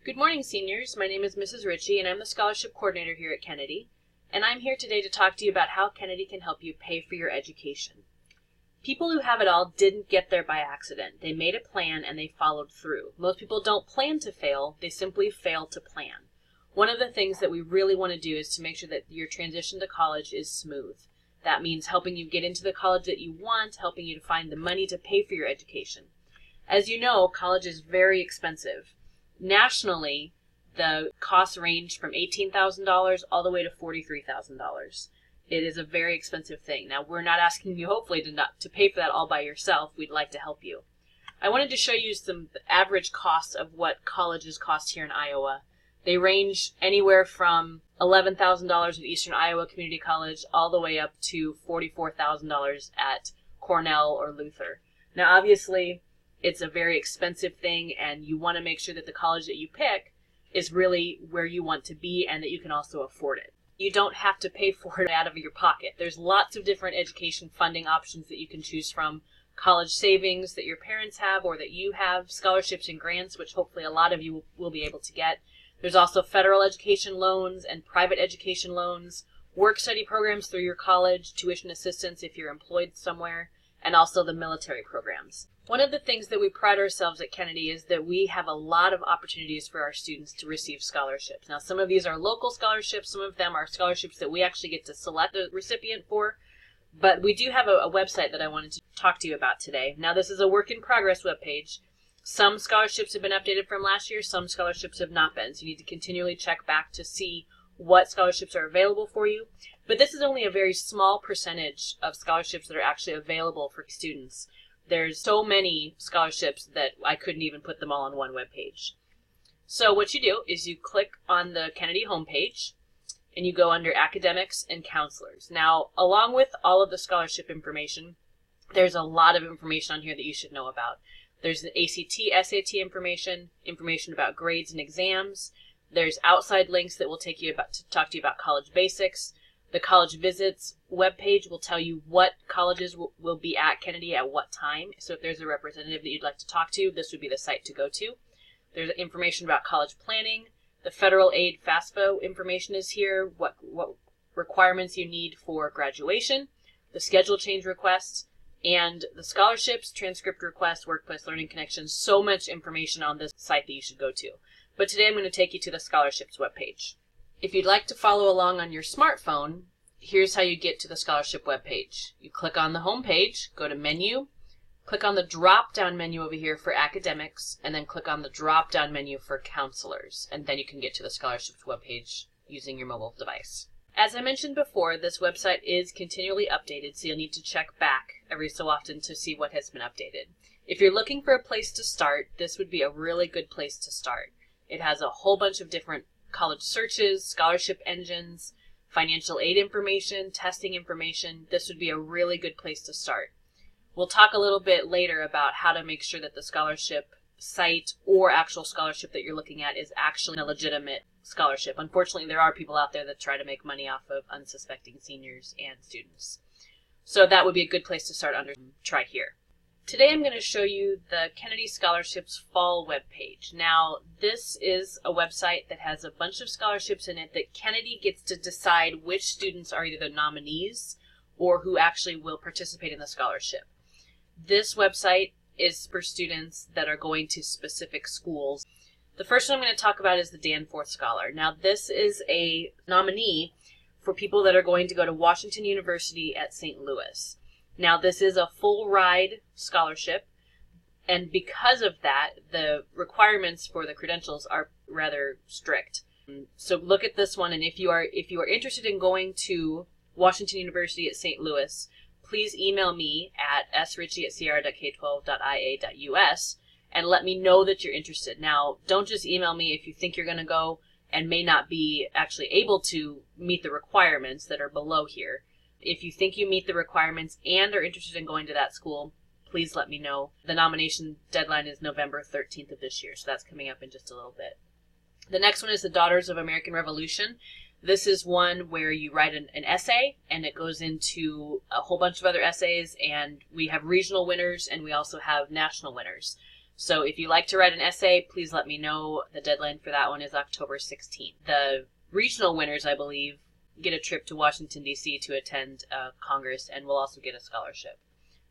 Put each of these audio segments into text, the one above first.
Good morning, seniors. My name is Mrs. Ritchie, and I'm the Scholarship Coordinator here at Kennedy. And I'm here today to talk to you about how Kennedy can help you pay for your education. People who have it all didn't get there by accident. They made a plan and they followed through. Most people don't plan to fail, they simply fail to plan. One of the things that we really want to do is to make sure that your transition to college is smooth. That means helping you get into the college that you want, helping you to find the money to pay for your education. As you know, college is very expensive. Nationally, the costs range from $18,000 all the way to $43,000. It is a very expensive thing. Now, we're not asking you, hopefully, to pay for that all by yourself. We'd like to help you. I wanted to show you some average costs of what colleges cost here in Iowa. They range anywhere from $11,000 at Eastern Iowa Community College all the way up to $44,000 at Cornell or Luther. Now, obviously, it's a very expensive thing, and you want to make sure that the college that you pick is really where you want to be and that you can also afford it. You don't have to pay for it out of your pocket. There's lots of different education funding options that you can choose from. College savings that your parents have or that you have, scholarships and grants, which hopefully a lot of you will be able to get. There's also federal education loans and private education loans, work-study programs through your college, tuition assistance if you're employed somewhere, and also the military programs. One of the things that we pride ourselves at Kennedy is that we have a lot of opportunities for our students to receive scholarships. Now, some of these are local scholarships, some of them are scholarships that we actually get to select the recipient for, but we do have a website that I wanted to talk to you about today. Now, this is a work in progress webpage. Some scholarships have been updated from last year, some scholarships have not been, so you need to continually check back to see what scholarships are available for you. But this is only a very small percentage of scholarships that are actually available for students. There's so many scholarships that I couldn't even put them all on one web page. So what you do is you click on the Kennedy homepage and you go under Academics and Counselors. Now, along with all of the scholarship information, there's a lot of information on here that you should know about. There's the ACT, SAT information about grades and exams. There's outside links that will take you to talk to you about college basics. The college visits webpage will tell you what colleges will be at Kennedy at what time. So if there's a representative that you'd like to talk to, this would be the site to go to. There's information about college planning. The federal aid FAFSA information is here, what requirements you need for graduation, the schedule change requests, and the scholarships, transcript requests, workplace learning connections. So much information on this site that you should go to. But today I'm going to take you to the scholarships webpage. If you'd like to follow along on your smartphone, here's how you get to the scholarship webpage. You click on the home page, go to Menu, click on the drop-down menu over here for Academics, and then click on the drop-down menu for Counselors, and then you can get to the scholarships webpage using your mobile device. As I mentioned before, this website is continually updated, so you'll need to check back every so often to see what has been updated. If you're looking for a place to start, this would be a really good place to start. It has a whole bunch of different college searches, scholarship engines, financial aid information, testing information. This would be a really good place to start. We'll talk a little bit later about how to make sure that the scholarship site or actual scholarship that you're looking at is actually a legitimate scholarship. Unfortunately, there are people out there that try to make money off of unsuspecting seniors and students. So that would be a good place to start under Try Here. Today I'm going to show you the Kennedy Scholarships Fall webpage. Now, this is a website that has a bunch of scholarships in it that Kennedy gets to decide which students are either the nominees or who actually will participate in the scholarship. This website is for students that are going to specific schools. The first one I'm going to talk about is the Danforth Scholar. Now, this is a nominee for people that are going to go to Washington University at St. Louis. Now, this is a full ride scholarship, and because of that, the requirements for the credentials are rather strict. So look at this one, and if you are interested in going to Washington University at St. Louis, please email me at sritchie@sierra.k12.ia.us and let me know that you're interested. Now, don't just email me if you think you're going to go and may not be actually able to meet the requirements that are below here. If you think you meet the requirements and are interested in going to that school, please let me know. The nomination deadline is November 13th of this year, so that's coming up in just a little bit. The next one is the Daughters of American Revolution. This is one where you write an essay, and it goes into a whole bunch of other essays, and we have regional winners, and we also have national winners. So if you like to write an essay, please let me know. The deadline for that one is October 16th. The regional winners, I believe, get a trip to Washington, D.C. to attend Congress and will also get a scholarship.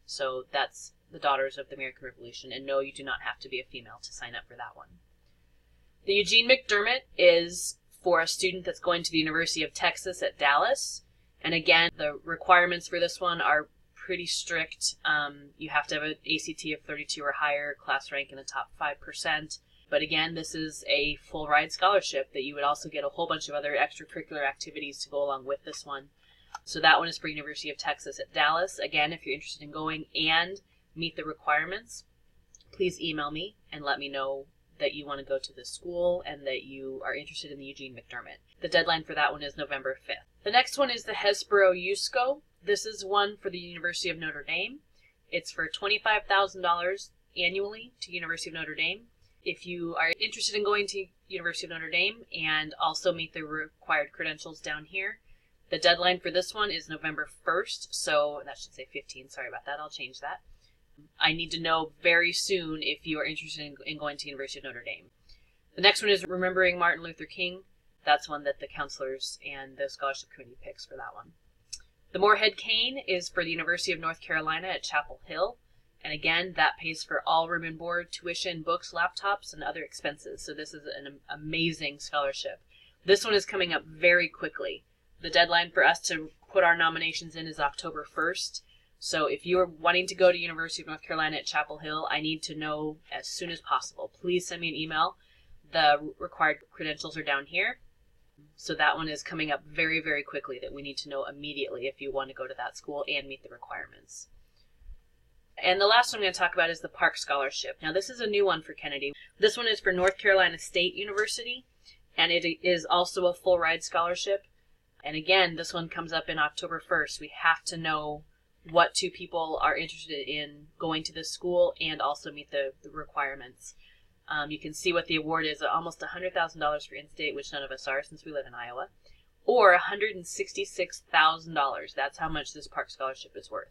So that's the Daughters of the American Revolution. And no, you do not have to be a female to sign up for that one. The Eugene McDermott is for a student that's going to the University of Texas at Dallas. And again, the requirements for this one are pretty strict. You have to have an ACT of 32 or higher, class rank in the top 5%. But again, this is a full ride scholarship that you would also get a whole bunch of other extracurricular activities to go along with this one. So that one is for University of Texas at Dallas. Again, if you're interested in going and meet the requirements, please email me and let me know that you want to go to this school and that you are interested in the Eugene McDermott. The deadline for that one is November 5th. The next one is the Hesborough USCO. This is one for the University of Notre Dame. It's for $25,000 annually to University of Notre Dame. If you are interested in going to University of Notre Dame and also meet the required credentials down here, the deadline for this one is November 1st, so that should say 15, sorry about that, I'll change that. I need to know very soon if you are interested in going to University of Notre Dame. The next one is Remembering Martin Luther King. That's one that the counselors and the scholarship committee picks for that one. The Moorhead Cane is for the University of North Carolina at Chapel Hill. And again, that pays for all room and board, tuition, books, laptops, and other expenses. So this is an amazing scholarship. This one is coming up very quickly. The deadline for us to put our nominations in is October 1st. So if you are wanting to go to University of North Carolina at Chapel Hill, I need to know as soon as possible. Please send me an email. The required credentials are down here. So that one is coming up very, very quickly that we need to know immediately if you want to go to that school and meet the requirements. And the last one I'm going to talk about is the Park Scholarship. Now this is a new one for Kennedy. This one is for North Carolina State University, and it is also a full ride scholarship. And again, this one comes up in October 1st. We have to know what two people are interested in going to this school and also meet the requirements. You can see what the award is, almost $100,000 for in-state, which none of us are since we live in Iowa, or $166,000. That's how much this Park Scholarship is worth.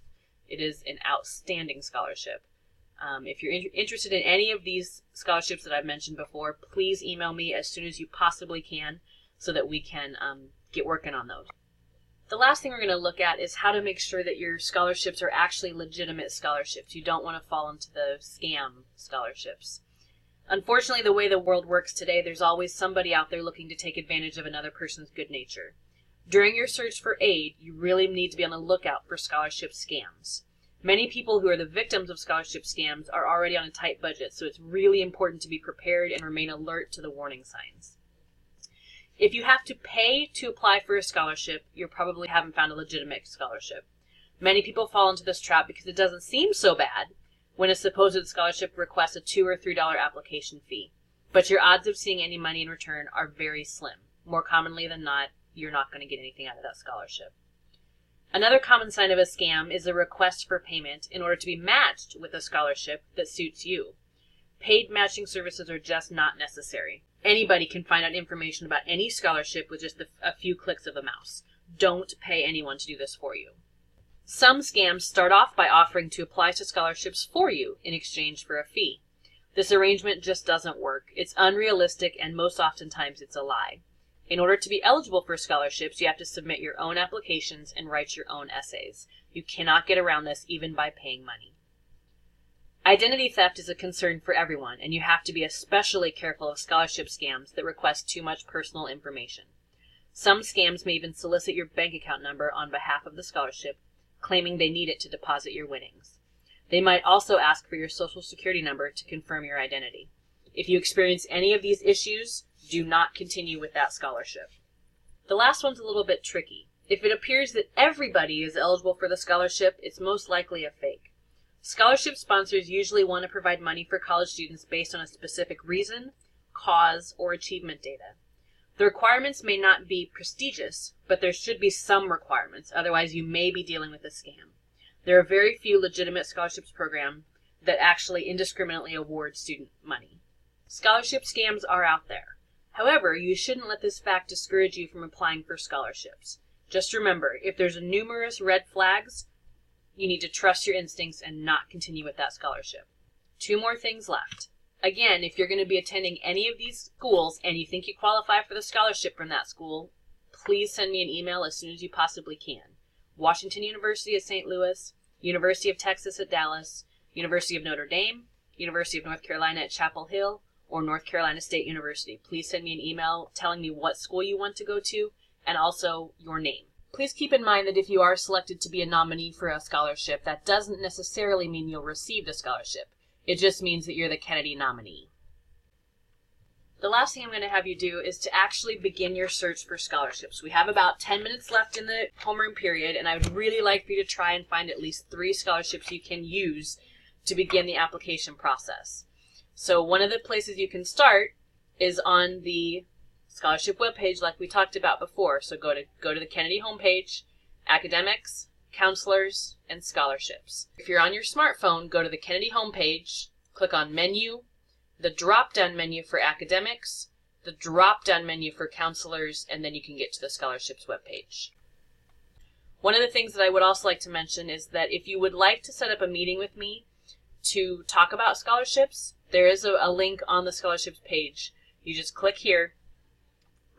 It is an outstanding scholarship. If you're interested in any of these scholarships that I've mentioned before, please email me as soon as you possibly can so that we can get working on those. The last thing we're going to look at is how to make sure that your scholarships are actually legitimate scholarships. You don't want to fall into the scam scholarships. Unfortunately, the way the world works today, there's always somebody out there looking to take advantage of another person's good nature. During your search for aid, you really need to be on the lookout for scholarship scams. Many people who are the victims of scholarship scams are already on a tight budget, so it's really important to be prepared and remain alert to the warning signs. If you have to pay to apply for a scholarship, you probably haven't found a legitimate scholarship. Many people fall into this trap because it doesn't seem so bad when a supposed scholarship requests a $2 or $3 application fee. But your odds of seeing any money in return are very slim. More commonly than not, you're not going to get anything out of that scholarship. Another common sign of a scam is a request for payment in order to be matched with a scholarship that suits you. Paid matching services are just not necessary. Anybody can find out information about any scholarship with just a few clicks of the mouse. Don't pay anyone to do this for you. Some scams start off by offering to apply to scholarships for you in exchange for a fee. This arrangement just doesn't work. It's unrealistic, and most oftentimes it's a lie. In order to be eligible for scholarships, you have to submit your own applications and write your own essays. You cannot get around this even by paying money. Identity theft is a concern for everyone, and you have to be especially careful of scholarship scams that request too much personal information. Some scams may even solicit your bank account number on behalf of the scholarship, claiming they need it to deposit your winnings. They might also ask for your social security number to confirm your identity. If you experience any of these issues, do not continue with that scholarship. The last one's a little bit tricky. If it appears that everybody is eligible for the scholarship, it's most likely a fake. Scholarship sponsors usually want to provide money for college students based on a specific reason, cause, or achievement data. The requirements may not be prestigious, but there should be some requirements, otherwise you may be dealing with a scam. There are very few legitimate scholarships programs that actually indiscriminately award student money. Scholarship scams are out there. However, you shouldn't let this fact discourage you from applying for scholarships. Just remember, if there's numerous red flags, you need to trust your instincts and not continue with that scholarship. 2 more things left. Again, if you're going to be attending any of these schools and you think you qualify for the scholarship from that school, please send me an email as soon as you possibly can. Washington University at St. Louis, University of Texas at Dallas, University of Notre Dame, University of North Carolina at Chapel Hill, or North Carolina State University. Please send me an email telling me what school you want to go to and also your name. Please keep in mind that if you are selected to be a nominee for a scholarship, that doesn't necessarily mean you'll receive the scholarship. It just means that you're the Kennedy nominee. The last thing I'm going to have you do is to actually begin your search for scholarships. We have about 10 minutes left in the homeroom period, and I would really like for you to try and find at least 3 scholarships you can use to begin the application process. So one of the places you can start is on the scholarship webpage like we talked about before. So go to the Kennedy homepage, academics, counselors, and scholarships. If you're on your smartphone, go to the Kennedy homepage, click on menu, the drop-down menu for academics, the drop-down menu for counselors, and then you can get to the scholarships webpage. One of the things that I would also like to mention is that if you would like to set up a meeting with me to talk about scholarships, there is a link on the scholarships page. You just click here,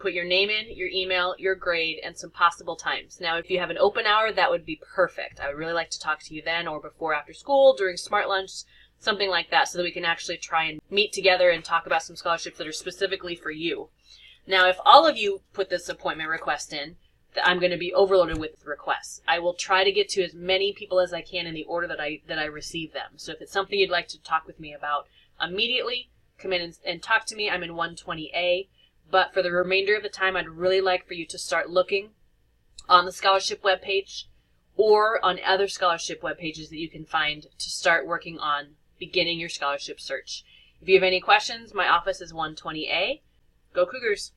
put your name in, your email, your grade, and some possible times. Now, if you have an open hour, that would be perfect. I would really like to talk to you then or before after school, during Smart Lunch, something like that, so that we can actually try and meet together and talk about some scholarships that are specifically for you. Now, if all of you put this appointment request in, I'm going to be overloaded with requests. I will try to get to as many people as I can in the order that I receive them. So if it's something you'd like to talk with me about immediately, come in and talk to me. I'm in 120A. But for the remainder of the time, I'd really like for you to start looking on the scholarship webpage or on other scholarship web pages that you can find to start working on beginning your scholarship search. If you have any questions, my office is 120A. Go Cougars!